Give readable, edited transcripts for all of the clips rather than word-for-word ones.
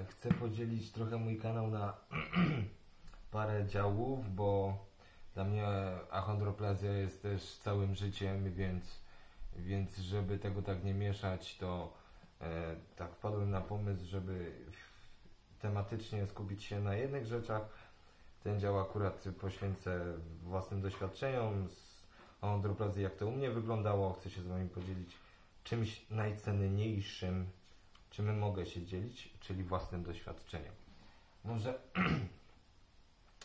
Chcę podzielić trochę mój kanał na parę działów, bo dla mnie achondroplazja jest też całym życiem, więc żeby tego tak nie mieszać, to tak wpadłem na pomysł, żeby tematycznie skupić się na jednych rzeczach. Ten dział akurat poświęcę własnym doświadczeniom z achondroplazji, jak to u mnie wyglądało. Chcę się z Wami podzielić czymś najcenniejszym, czym mogę się dzielić, czyli własnym doświadczeniem. Może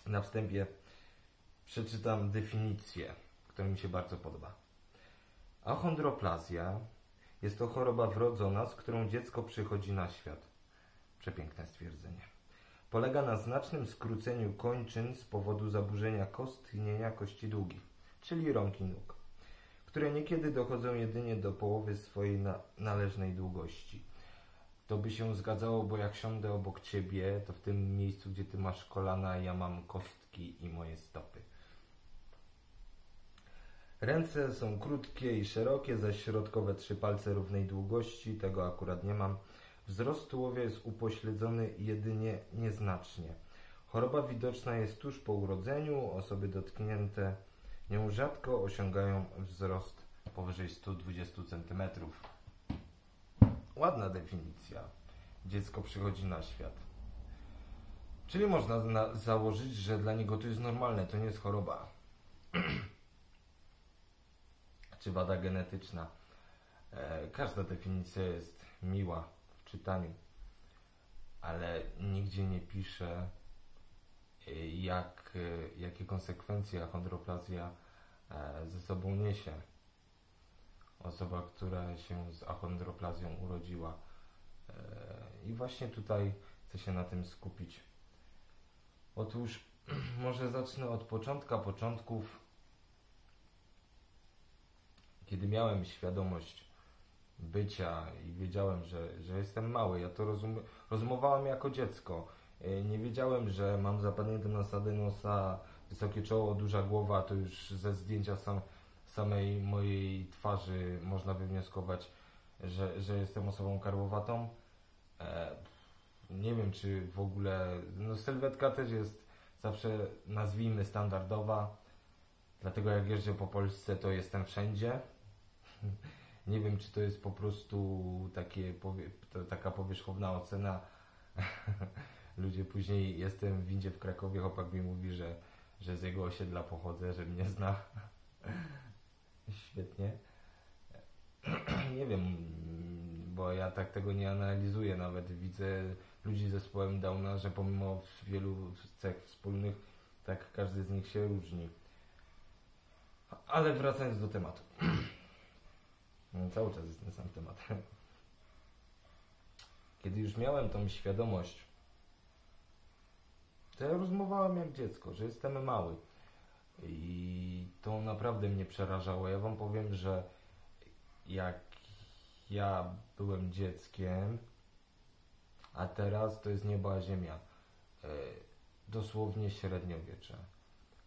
na wstępie przeczytam definicję, która mi się bardzo podoba. Achondroplazja jest to choroba wrodzona, z którą dziecko przychodzi na świat. Przepiękne stwierdzenie. Polega na znacznym skróceniu kończyn z powodu zaburzenia kostnienia kości długich, czyli rąk i nóg, które niekiedy dochodzą jedynie do połowy swojej należnej długości. To by się zgadzało, bo jak siądę obok Ciebie, to w tym miejscu, gdzie Ty masz kolana, ja mam kostki i moje stopy. Ręce są krótkie i szerokie, zaś środkowe 3 palce równej długości, tego akurat nie mam. Wzrost tułowia jest upośledzony jedynie nieznacznie. Choroba widoczna jest tuż po urodzeniu. Osoby dotknięte nią rzadko osiągają wzrost powyżej 120 cm. Ładna definicja. Dziecko przychodzi na świat. Czyli można założyć, że dla niego to jest normalne, to nie jest choroba. Czy wada genetyczna. Każda definicja jest miła w czytaniu, ale nigdzie nie pisze, jakie konsekwencje achondroplazja ze sobą niesie. Osoba, która się z achondroplazją urodziła. I właśnie tutaj chcę się na tym skupić. Otóż może zacznę od początków. Kiedy miałem świadomość bycia i wiedziałem, że jestem mały, ja to rozumowałem jako dziecko. Nie wiedziałem, że mam zapadniętą nasadę nosa, wysokie czoło, duża głowa. To już ze zdjęcia samej mojej twarzy można wywnioskować, że jestem osobą karłowatą. Nie wiem, czy w ogóle... sylwetka też jest zawsze, nazwijmy, standardowa. Dlatego jak jeżdżę po Polsce, to jestem wszędzie. Nie wiem, czy to jest po prostu taka powierzchowna ocena. Ludzie później, jestem w windzie w Krakowie, chłopak mi mówi, że z jego osiedla pochodzę, że mnie zna. Świetnie. Nie wiem, bo ja tak tego nie analizuję. Nawet widzę ludzi z zespołem Downa, że pomimo wielu cech wspólnych, tak każdy z nich się różni. Ale wracając do tematu. Cały czas jest ten sam temat. Kiedy już miałem tą świadomość, to ja rozmawiałem jak dziecko, że jestem mały. I to naprawdę mnie przerażało. Ja Wam powiem, że jak ja byłem dzieckiem, a teraz to jest niebo a ziemia. Dosłownie średniowiecze.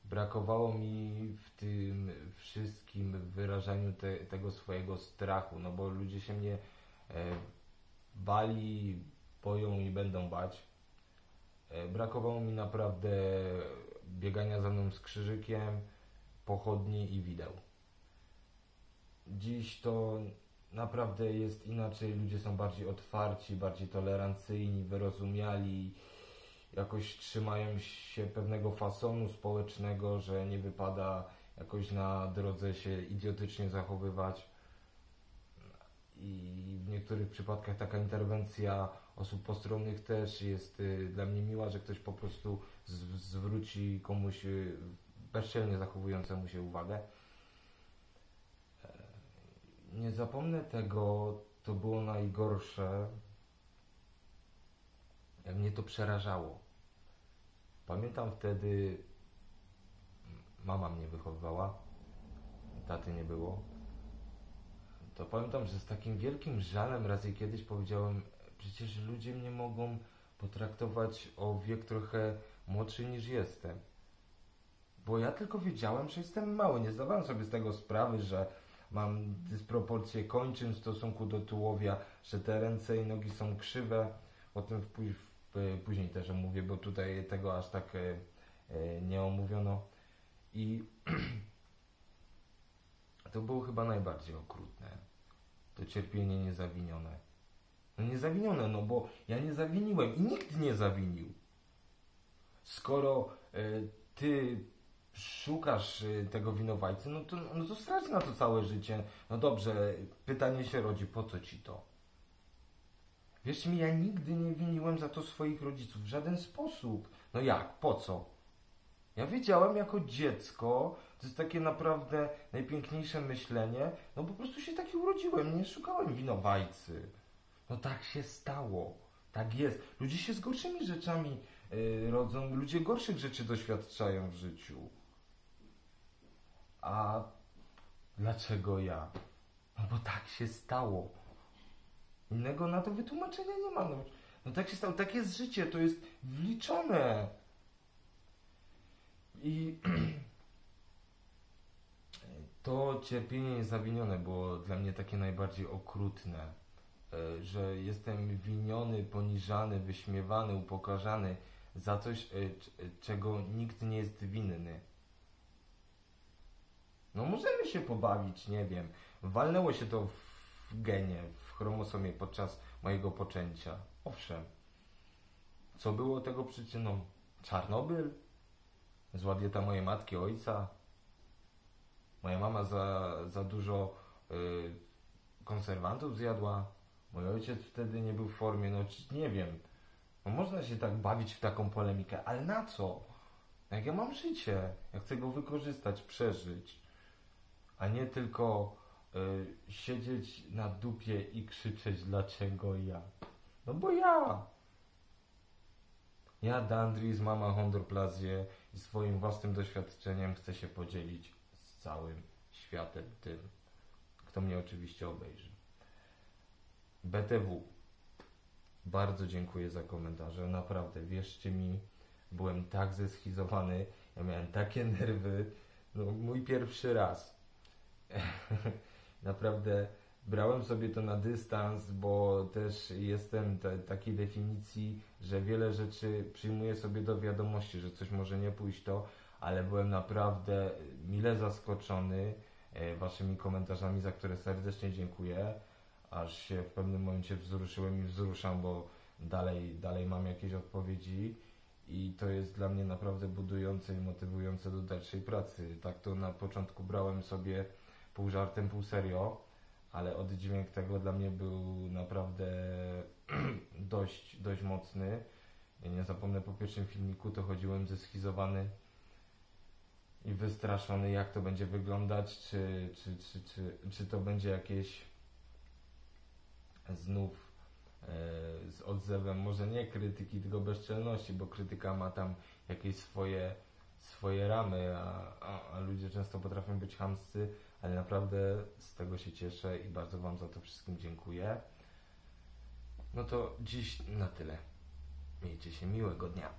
Brakowało mi w tym wszystkim wyrażaniu tego swojego strachu, no bo ludzie się mnie bali, boją i będą bać. Brakowało mi naprawdę biegania za mną z krzyżykiem, pochodni i wideł. Dziś to naprawdę jest inaczej, ludzie są bardziej otwarci, bardziej tolerancyjni, wyrozumiali, jakoś trzymają się pewnego fasonu społecznego, że nie wypada jakoś na drodze się idiotycznie zachowywać. I w niektórych przypadkach taka interwencja osób postronnych też jest dla mnie miła, że ktoś po prostu zwróci komuś bezczelnie zachowującemu się uwagę. Nie zapomnę tego, to było najgorsze, jak mnie to przerażało. Pamiętam wtedy, mama mnie wychowywała, taty nie było. To pamiętam, że z takim wielkim żalem raz i kiedyś powiedziałem, przecież ludzie mnie mogą potraktować o wiek trochę młodszy niż jestem. Bo ja tylko wiedziałem, że jestem mały. Nie zdawałem sobie z tego sprawy, że mam dysproporcje kończyn w stosunku do tułowia, że te ręce i nogi są krzywe. O tym później też omówię, bo tutaj tego aż tak nie omówiono. I to było chyba najbardziej okrutne. To cierpienie niezawinione. No niezawinione, no bo ja nie zawiniłem i nikt nie zawinił. Skoro ty szukasz tego winowajcy, no to strać na to całe życie. No dobrze, pytanie się rodzi, po co ci to? Wierzcie mi, ja nigdy nie winiłem za to swoich rodziców, w żaden sposób. No jak, po co? Ja wiedziałem jako dziecko, to jest takie naprawdę najpiękniejsze myślenie, no po prostu się taki urodziłem, nie szukałem winowajcy. No tak się stało, tak jest. Ludzie się z gorszymi rzeczami rodzą, ludzie gorszych rzeczy doświadczają w życiu. A dlaczego ja? No bo tak się stało. Innego na to wytłumaczenia nie ma. No tak się stało, tak jest życie, to jest wliczone. I to cierpienie niezawinione było dla mnie takie najbardziej okrutne, że jestem winiony, poniżany, wyśmiewany, upokarzany za coś, czego nikt nie jest winny. No możemy się pobawić, nie wiem. Walnęło się to w genie, w chromosomie podczas mojego poczęcia. Owszem. Co było tego przyczyną? Czarnobyl? Zła dieta mojej matki, ojca? Moja mama za dużo konserwantów zjadła? Mój ojciec wtedy nie był w formie, no nie wiem. No można się tak bawić w taką polemikę, ale na co? Jak ja mam życie? Ja chcę go wykorzystać, przeżyć. A nie tylko siedzieć na dupie i krzyczeć, dlaczego ja. No bo ja. Ja, Dandris, mama chondroplazję i swoim własnym doświadczeniem chcę się podzielić z całym światem tym, kto mnie oczywiście obejrzy. BTW. Bardzo dziękuję za komentarze. Naprawdę, wierzcie mi, byłem tak zeschizowany, ja miałem takie nerwy. No, mój pierwszy raz. Naprawdę brałem sobie to na dystans, bo też jestem takiej definicji, że wiele rzeczy przyjmuję sobie do wiadomości, że coś może nie pójść ale byłem naprawdę mile zaskoczony waszymi komentarzami, za które serdecznie dziękuję. Aż się w pewnym momencie wzruszyłem i wzruszam, bo dalej mam jakieś odpowiedzi i to jest dla mnie naprawdę budujące i motywujące do dalszej pracy. Tak to na początku brałem sobie pół żartem, pół serio, ale oddźwięk tego dla mnie był naprawdę dość mocny. Ja nie zapomnę, po pierwszym filmiku to chodziłem zeschizowany i wystraszony, jak to będzie wyglądać, czy to będzie jakieś znów z odzewem, może nie krytyki, tylko bezczelności, bo krytyka ma tam jakieś swoje ramy, a ludzie często potrafią być chamscy, ale naprawdę z tego się cieszę i bardzo wam za to wszystkim dziękuję. No to dziś na tyle. Miejcie się miłego dnia.